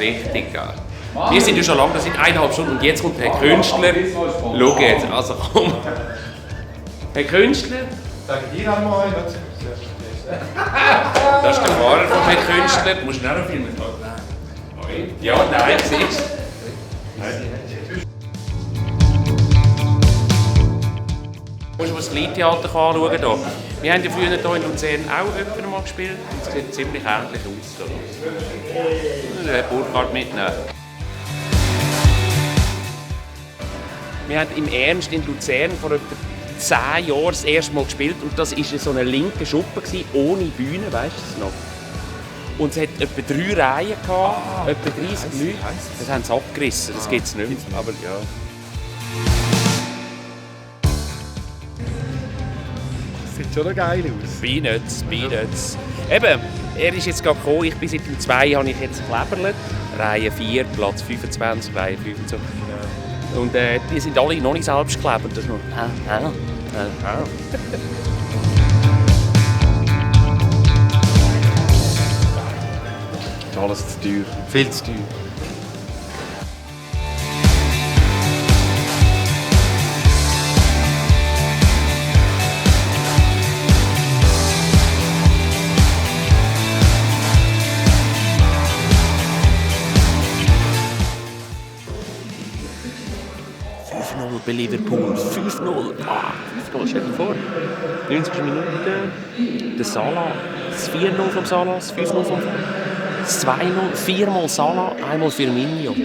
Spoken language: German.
richtig geil. Wir sind ja schon lange, das sind 1,5 Stunden und jetzt kommt der Künstler. Schau jetzt, also komm. Herr Künstler. Sag dir einmal, Das ist der Fahrer von Herrn Künstler. Du musst ihn auch noch filmen. Ja, nein, siehst du. Du musst das Liedtheater anschauen. Hier. Wir haben ja früher hier in Luzern auch jemanden mal gespielt. Es sieht ziemlich ähnlich aus. Den Burkhard mitnehmen. Wir haben im Ernst in Luzern vor etwa 10 Jahren das erste Mal gespielt. Und das war so eine linke Schuppe, ohne Bühne, weißt du es noch? Und es hat etwa 3 Reihen gehabt, etwa 30 Leute. Das haben sie abgerissen, das gibt es nicht mehr. Aber ja. Das sieht schon geil aus. Peanuts. Eben, er ist jetzt gerade gekommen, ich bin seit dem 2 habe ich jetzt gekleberlet. Reihe 4, Platz 25, Reihe 25. Und die sind alle noch nicht selbst geklebt. Das ist noch... Das ist alles zu teuer. Viel zu teuer. Bei Liverpool 5-0. 5-0, stell dir vor. 90. Minute. Der Salah. Das 4-0 vom Salah, das 5-0 vom Salah. Das 2-0, 4-mal Salah, einmal Firmino.